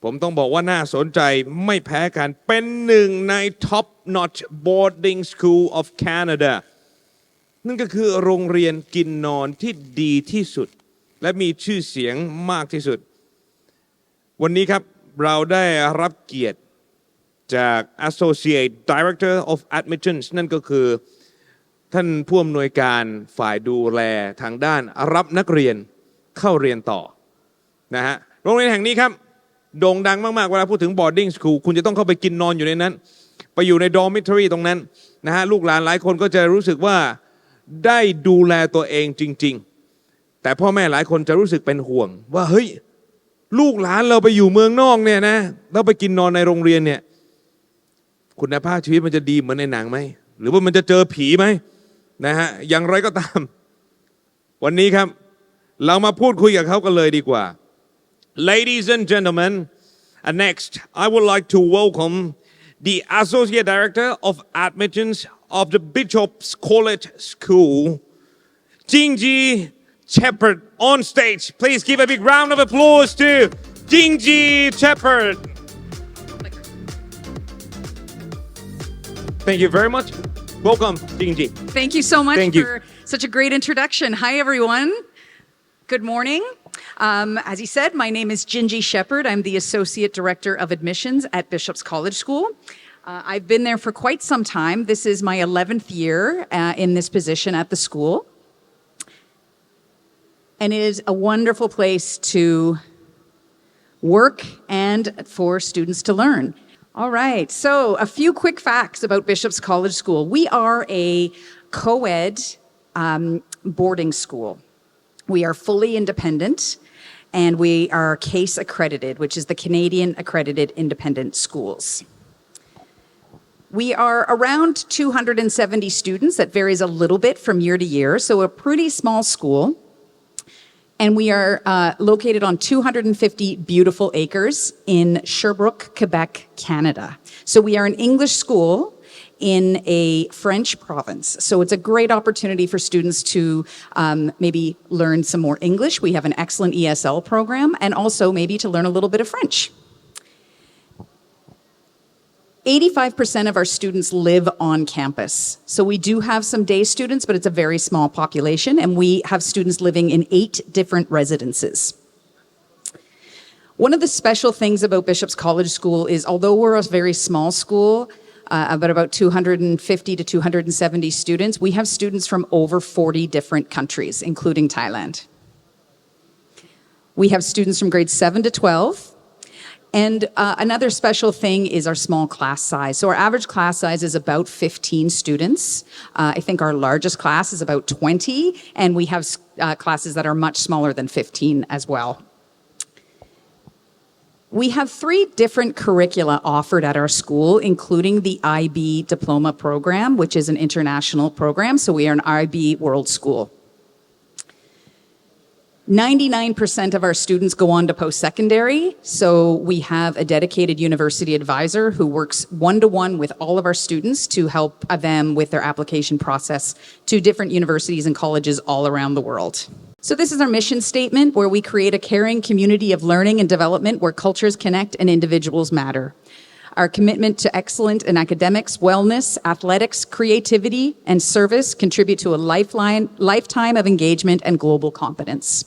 ผมต้องบอกว่าน่าสนใจไม่แพ้กันเป็นหนึ่งใน Top Notch Boarding School of Canada นั่นก็คือโรงเรียนกินนอนที่ดีที่สุดและมีชื่อเสียงมากที่สุดวันนี้ครับเราได้รับเกียรติจาก Associate Director of Admissions นั่นก็คือท่านผู้อำนวยการฝ่ายดูแลทางด้านรับนักเรียนเข้าเรียนต่อนะฮะโรงเรียนแห่งนี้ครับโด่งดังมากๆเวลาพูดถึง boarding school คุณจะต้องเข้าไปกินนอนอยู่ในนั้นไปอยู่ใน dormitory ตรงนั้นนะฮะลูกหลานหลายคนก็จะรู้สึกว่าได้ดูแลตัวเองจริงๆแต่พ่อแม่หลายคนจะรู้สึกเป็นห่วงว่าเฮ้ยลูกหลานเราไปอยู่เมืองนอกเนี่ยนะเราไปกินนอนในโรงเรียนเนี่ยคุณภาพชีวิตมันจะดีเหมือนในหนังไหมหรือว่ามันจะเจอผีไหมนะฮะอย่างไรก็ตามวันนี้ครับเรามาพูดคุยกับเขากันเลยดีกว่า Ladies and gentlemen, next I would like to welcome the Associate Director of Admissions of the Bishop's College School, Jingji Shepherd on stage. Please give a big round of applause to Jingji Shepherd. Thank you very much. Welcome, Jingji. Thank you so much for such a great introduction. Hi, everyone. Good morning. As he said, my name is Jingji Shepherd. I'm the Associate Director of Admissions at Bishop's College School. I've been there for quite some time. This is my 11th year in this position at the school. And it is a wonderful place to work and for students to learn. All right, so a few quick facts about Bishop's College School. We are a co-ed boarding school. We are fully independent, and we are CASE accredited, which is the Canadian Accredited Independent Schools. We are around 270 students. That varies a little bit from year to year, so a pretty small school. And we are located on 250 beautiful acres in Sherbrooke, Quebec, Canada. So we are an English school in a French province. So it's a great opportunity for students to maybe learn some more English. We have an excellent ESL program, and also maybe to learn a little bit of French. 85% of our students live on campus. So we do have some day students, but it's a very small population, and we have students living in 8 different residences. One of the special things about Bishop's College School is, although we're a very small school, about 250 to 270 students, we have students from over 40 different countries, including Thailand. We have students from grades 7 to 12. And another special thing is our small class size. So our average class size is about 15 students. I think our largest class is about 20, and we have classes that are much smaller than 15 as well. We have 3 different curricula offered at our school, including the IB Diploma program, which is an international program. So we are an IB World School. 99% of our students go on to post-secondary, so we have a dedicated university advisor who works one-to-one with all of our students to help them with their application process to different universities and colleges all around the world. So this is our mission statement, where we create a caring community of learning and development where cultures connect and individuals matter. Our commitment to excellence in academics, wellness, athletics, creativity, and service contribute to a lifetime of engagement and global competence.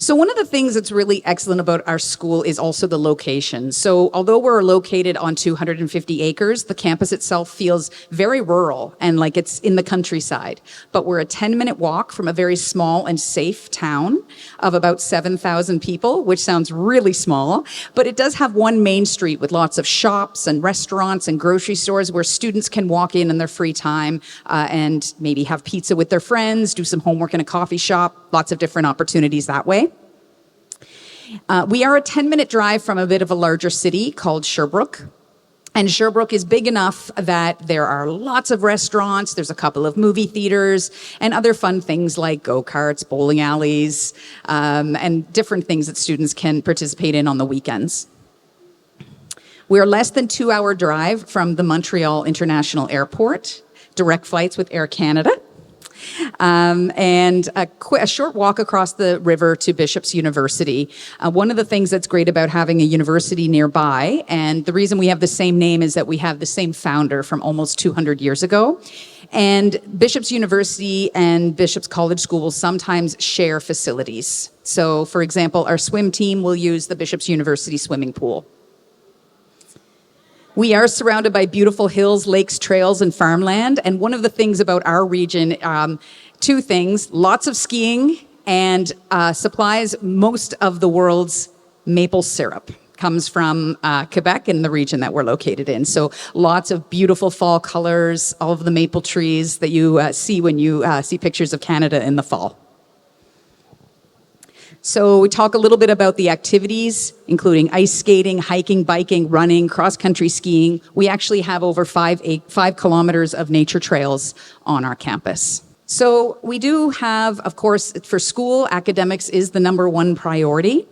So one of the things that's really excellent about our school is also the location. So although we're located on 250 acres, the campus itself feels very rural and like it's in the countryside. But we're a 10-minute walk from a very small and safe town of about 7,000 people, which sounds really small, but it does have one main street with lots of shops and restaurants and grocery stores where students can walk in their free time and maybe have pizza with their friends, do some homework in a coffee shop, lots of different opportunities that way. We are a 10-minute drive from a bit of a larger city called Sherbrooke. And Sherbrooke is big enough that there are lots of restaurants, there's a couple of movie theaters, and other fun things like go-karts, bowling alleys, and different things that students can participate in on the weekends. We're less than 2-hour drive from the Montreal International Airport, direct flights with Air Canada. and a short walk across the river to Bishop's University. One of the things that's great about having a university nearby, and the reason we have the same name is that we have the same founder from almost 200 years ago. And Bishop's University and Bishop's College School will sometimes share facilities. So, for example, our swim team will use the Bishop's University swimming pool. We are surrounded by beautiful hills, lakes, trails, and farmland. And one of the things about our region, two things, lots of skiing and supplies most of the world's maple syrup comes from Quebec and the region that we're located in. So lots of beautiful fall colors, all of the maple trees that you see when you see pictures of Canada in the fall. So we talk a little bit about the activities, including ice skating, hiking, biking, running, cross-country skiing. We actually have over 5 kilometers of nature trails on our campus. So we do have, of course, for school, academics is the number one priority.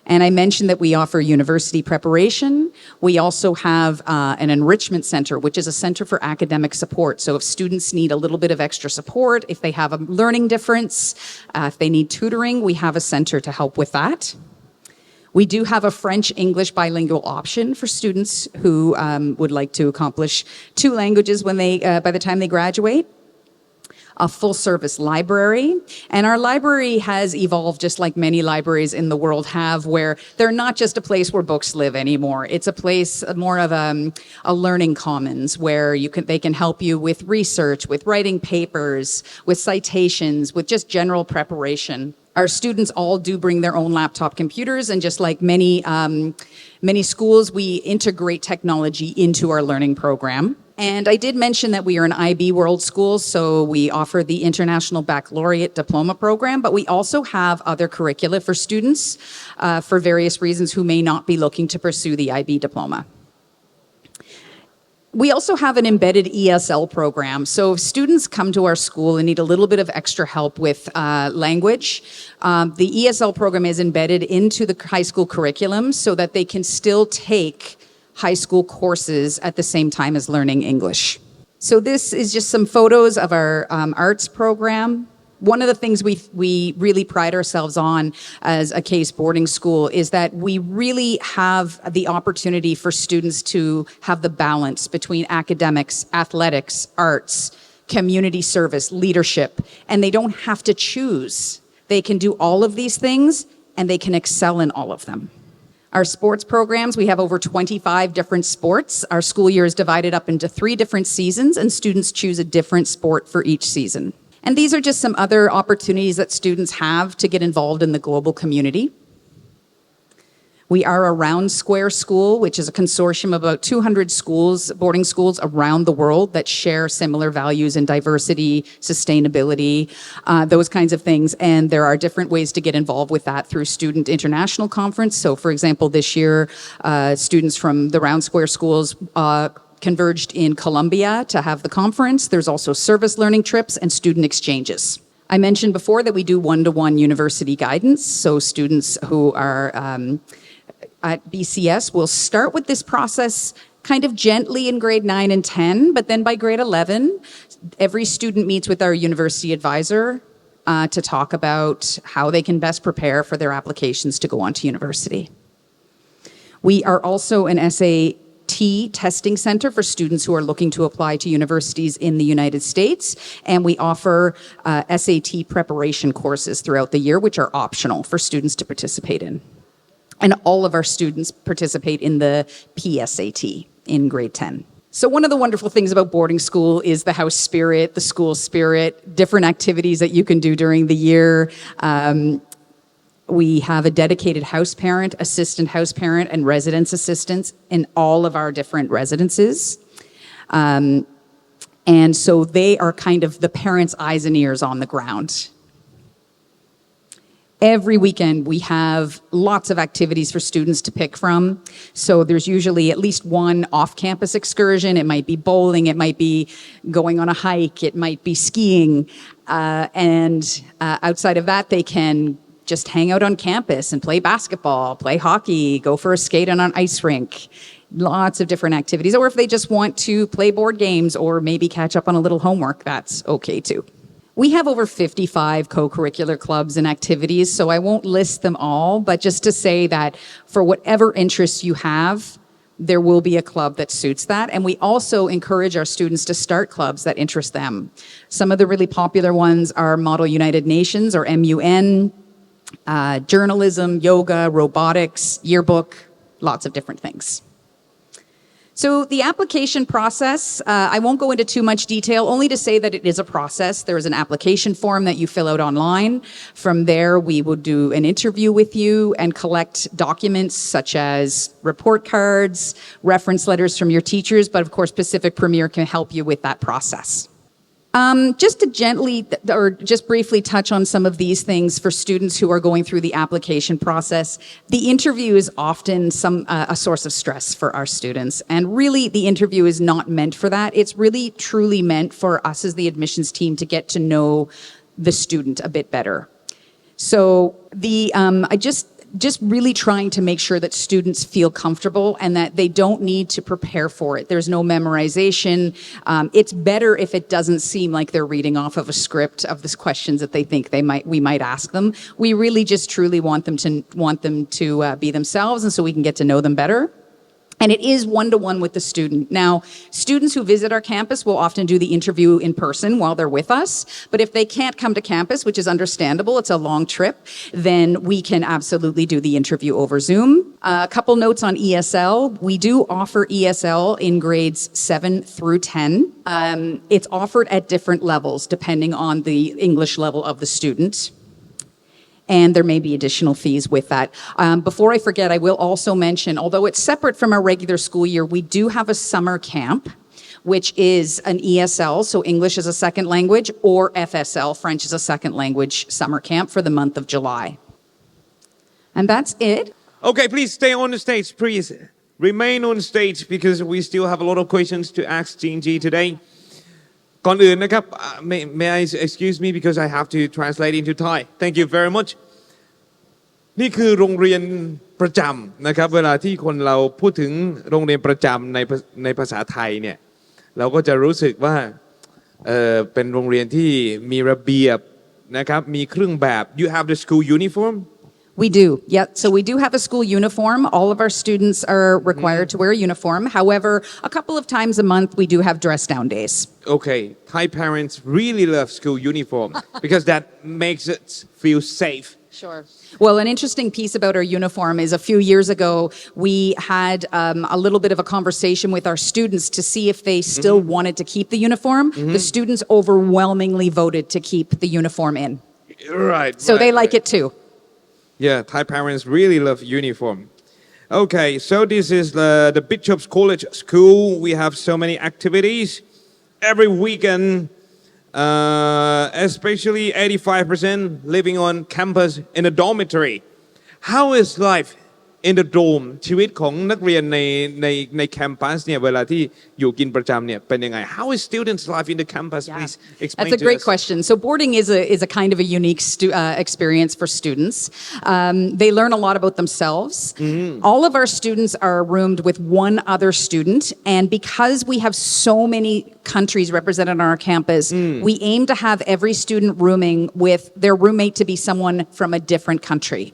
And I mentioned that we offer university preparation. We also have an enrichment center, which is a center for academic support. So if students need a little bit of extra support, if they have a learning difference, if they need tutoring, we have a center to help with that. We do have a French-English bilingual option for students who would like to accomplish 2 languages when by the time they graduate. A full-service library. And our library has evolved just like many libraries in the world have, where they're not just a place where books live anymore. It's a place more of a learning commons where they can help you with research, with writing papers, with citations, with just general preparation. Our students all do bring their own laptop computers, and just like many schools, we integrate technology into our learning program. And I did mention that we are an IB World School, so we offer the International Baccalaureate Diploma Program, but we also have other curricula for students for various reasons who may not be looking to pursue the IB diploma. We also have an embedded ESL program. So if students come to our school and need a little bit of extra help with language, the ESL program is embedded into the high school curriculum so that they can still take high school courses at the same time as learning English. So this is just some photos of our arts program. One of the things we really pride ourselves on as a case boarding school is that we really have the opportunity for students to have the balance between academics, athletics, arts, community service, leadership, and they don't have to choose. They can do all of these things and they can excel in all of them. Our sports programs, we have over 25 different sports. Our school year is divided up into 3 different seasons, and students choose a different sport for each season. And these are just some other opportunities that students have to get involved in the global community. We are a Round Square School, which is a consortium of about 200 schools, boarding schools around the world that share similar values in diversity, sustainability, those kinds of things. And there are different ways to get involved with that through Student International Conference. So, for example, this year, students from the Round Square schools converged in Colombia to have the conference. There's also service learning trips and student exchanges. I mentioned before that we do one-to-one university guidance. So students who are at BCS will start with this process kind of gently in grade 9 and 10, but then by grade 11, every student meets with our university advisor to talk about how they can best prepare for their applications to go on to university. We are also an SAT testing center for students who are looking to apply to universities in the United States, and we offer SAT preparation courses throughout the year, which are optional for students to participate in. And all of our students participate in the PSAT in grade 10. So one of the wonderful things about boarding school is the house spirit, the school spirit, different activities that you can do during the year. We have a dedicated house parent, assistant house parent, and residence assistants in all of our different residences. And so they are kind of the parents' eyes and ears on the ground. Every weekend, we have lots of activities for students to pick from. So there's usually at least one off-campus excursion. It might be bowling. It might be going on a hike. It might be skiing. And outside of that, they can just hang out on campus and play basketball, play hockey, go for a skate on an ice rink. Lots of different activities. Or if they just want to play board games or maybe catch up on a little homework, that's okay too. We have over 55 co-curricular clubs and activities, so I won't list them all, but just to say that for whatever interests you have, there will be a club that suits that. And we also encourage our students to start clubs that interest them. Some of the really popular ones are Model United Nations, or MUN, journalism, yoga, robotics, yearbook, lots of different things. So the application process, I won't go into too much detail, only to say that it is a process. There is an application form that you fill out online. From there, we will do an interview with you and collect documents such as report cards, reference letters from your teachers, but of course, Pacific Premier can help you with that process. Just to gently or just briefly touch on some of these things for students who are going through the application process. The interview is often a source of stress for our students. And really, the interview is not meant for that. It's really truly meant for us as the admissions team to get to know the student a bit better. So I just really trying to make sure that students feel comfortable and that they don't need to prepare for it. There's no memorization. It's better if it doesn't seem like they're reading off of a script of the questions that they think we might ask them. We really just truly want them to be themselves, and so we can get to know them better. And it is one-to-one with the student. Now, students who visit our campus will often do the interview in person while they're with us. But if they can't come to campus, which is understandable, it's a long trip, then we can absolutely do the interview over Zoom. A couple notes on ESL. We do offer ESL in grades 7 through 10. It's offered at different levels, depending on the English level of the student. And there may be additional fees with that. Before I forget, I will also mention, although it's separate from our regular school year, we do have a summer camp, which is an ESL, so English as a second language, or FSL, French as a second language summer camp for the month of July. And that's it. Okay, please stay on the stage, please. Remain on stage because we still have a lot of questions to ask G today. ก่อนอื่นนะครับ may I excuse me because I have to translate into Thai. Thank you very much. นี่คือโรงเรียนประจำนะครับเวลาที่คนเราพูดถึงโรงเรียนประจำในภาษาไทยเนี่ยเราก็จะรู้สึกว่าเป็นโรงเรียนที่มีระเบียบนะครับมีเครื่องแบบ You have the school uniform? We do, yeah. So we do have a school uniform. All of our students are required to wear a uniform. However, a couple of times a month, we do have dress down days. Okay, Thai parents really love school uniform because that makes it feel safe. Sure. Well, an interesting piece about our uniform is a few years ago, we had a little bit of a conversation with our students to see if they still wanted to keep the uniform. The students overwhelmingly voted to keep the uniform in. Right. So they like it too. Yeah, Thai parents really love uniform. Okay, so this is the Bishop's College School. We have so many activities every weekend, especially 85% living on campus in a dormitory. How is life in the dorm ชีวิตของนักเรียนในแคมปัสเนี่ยเวลาที่อยู่กินประจำเนี่ยเป็นยังไง How is students' life in the campus? Yeah. Please explain That's a great question. So boarding is a kind of a unique experience for students. They learn a lot about themselves. All of our students are roomed with one other student, and because we have so many countries represented on our campus, we aim to have every student rooming with their roommate to be someone from a different country.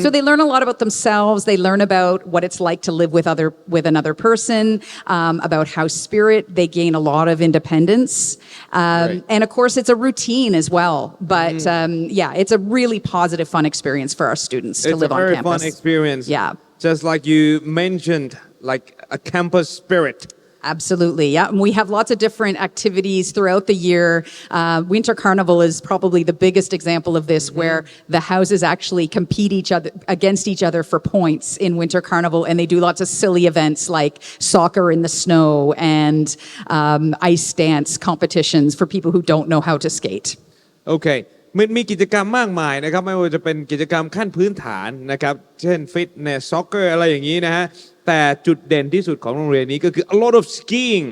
So they learn a lot about themselves. They learn about what it's like to live with another person, about house spirit. They gain a lot of independence. Right. And of course, it's a routine as well. But yeah, it's a really positive, fun experience for our students to live on campus. It's a very fun experience. Yeah. Just like you mentioned, like a campus spirit. Absolutely, yeah. And we have lots of different activities throughout the year. Winter Carnival is probably the biggest example of this, where the houses actually compete against each other for points in Winter Carnival, and they do lots of silly events like soccer in the snow and ice dance competitions for people who don't know how to skate. Okay. มันมีกิจกรรมมากมายนะครับไม่ว่าจะเป็นกิจกรรมขั้นพื้นฐานนะครับเช่นฟิตเนสซ็อกเกอร์อะไรอย่างนี้นะฮะแต่จุดเด่นที่สุดของโรงเรียนนี้ก็คือ a lot of skiing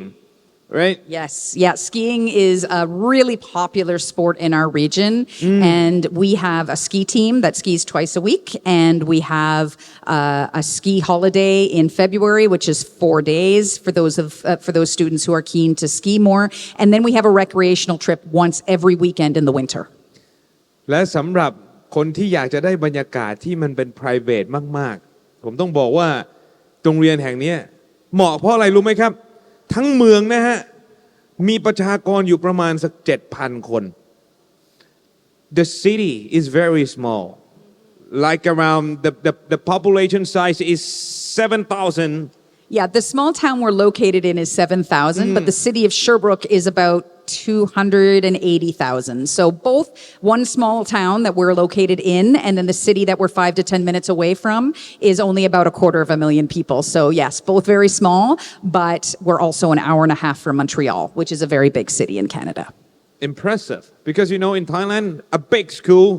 right? Yes, yeah, skiing is a really popular sport in our region, and we have a ski team that skis twice a week, and we have a ski holiday in February, which is 4 days for those students who are keen to ski more, and then we have a recreational trip once every weekend in the winter. และสำหรับคนที่อยากจะได้บรรยากาศที่มันเป็น private มากๆผมต้องบอกว่าโรงเรียนแห่งนี้เหมาะเพราะอะไรรู้ไหมครับทั้งเมืองนะฮะมีประชากรอยู่ประมาณสัก 7,000 คน The city is very small like around the population size is 7,000. Yeah, the small town we're located in is 7,000, but the city of Sherbrooke is about 280,000. So both one small town that we're located in and then the city that we're 5 to 10 minutes away from is only about 250,000 people. So yes, both very small, but we're also an hour and a half from Montreal, which is a very big city in Canada. Impressive because in Thailand a big school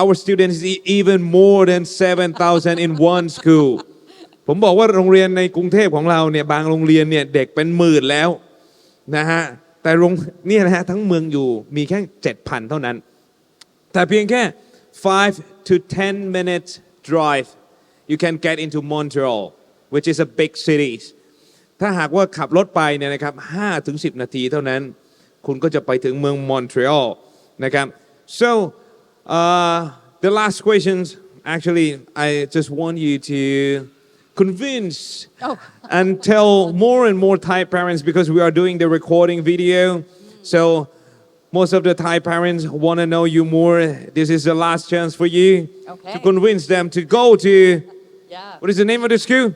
our students even more than 7,000 in one school ผมบอกว่าโรงเรียนในกรุงเทพของเราเนี่ยบางโรงเรียนเนี่ยเด็กเป็นหมื่นแล้วนะฮะแต่เนี่ยนะฮะทั้งเมืองอยู่มีแค่ 7,000 เท่านั้นแต่เพียงแค่ 5 to 10 minutes drive you can get into Montreal which is a big city ถ้าหากว่าขับรถไปเนี่ยนะครับ 5 ถึง 10 นาทีเท่านั้นคุณก็จะไปถึงเมือง Montreal นะครับ so the last questions actually I just want you to convince and tell more and more Thai parents because we are doing the recording video. So most of the Thai parents want to know you more. This is the last chance for you to convince them to go to, what is the name of the school?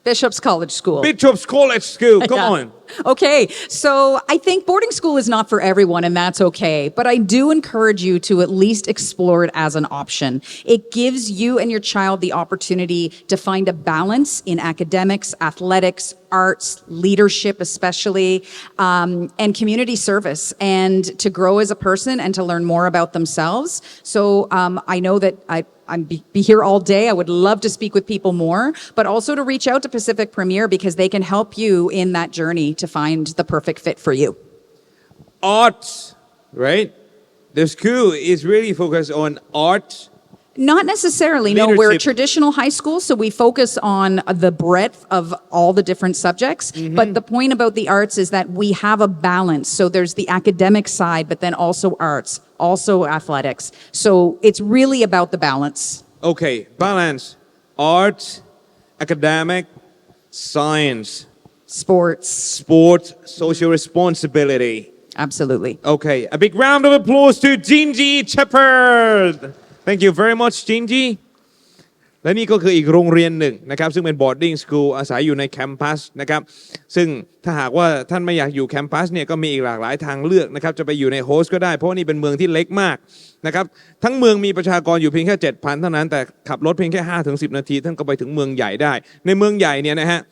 Bishop's College School. Bishop's College School. Come on. Okay, so I think boarding school is not for everyone, and that's okay. But I do encourage you to at least explore it as an option. It gives you and your child the opportunity to find a balance in academics, athletics, arts, leadership especially, and community service, and to grow as a person and to learn more about themselves. So I know that I'm be here all day. I would love to speak with people more, but also to reach out to Pacific Premier because they can help you in that journey to find the perfect fit for you. Arts, right? The school is really focused on art. Not necessarily. No, we're a traditional high school, so we focus on the breadth of all the different subjects. But the point about the arts is that we have a balance. So there's the academic side, but then also arts, also athletics. So it's really about the balance. Okay, balance. Art, academic, science. Sports. Sport, social responsibility. Absolutely. Okay, a big round of applause to Jinji Shepherd. Thank you very much, Jinji. และนี่ก็คืออีกโรงเรียนหนึ่งนะครับซึ่งเป็น boarding school อาศัยอยู่ในแคมปัสนะครับซึ่งถ้าหากว่าท่านไม่อยากอยู่แคมปัสเนี่ยก็มีอีกหลากหลายทางเลือกนะครับจะไปอยู่ในโฮสต์ก็ได้เพราะว่านี่เป็นเมืองที่เล็กมากนะครับทั้งเมืองมีประชากรอยู่เพียงแค่ 7,000 เท่านั้นแต่ขับรถเพียงแค่ 5-10 นาทีท่านก็ไปถึงเมืองใหญ่ได้ในเมืองใหญ่เนี่ยนะฮะ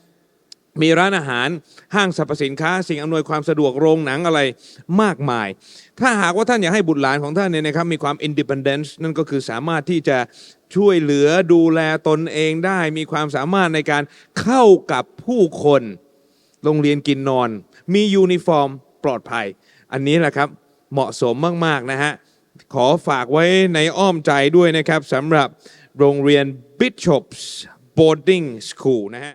มีร้านอาหารห้างสรรพสินค้าสิ่งอำนวยความสะดวกโรงหนังอะไรมากมายถ้าหากว่าท่านอยากให้บุตรหลานของท่านเนี่ยนะครับมีความ independence นั่นก็คือสามารถที่จะช่วยเหลือดูแลตนเองได้มีความสามารถในการเข้ากับผู้คนโรงเรียนกินนอนมียูนิฟอร์มปลอดภัยอันนี้แหละครับเหมาะสมมากๆนะฮะขอฝากไว้ในอ้อมใจด้วยนะครับสำหรับโรงเรียน Bishop's Boarding School นะฮะ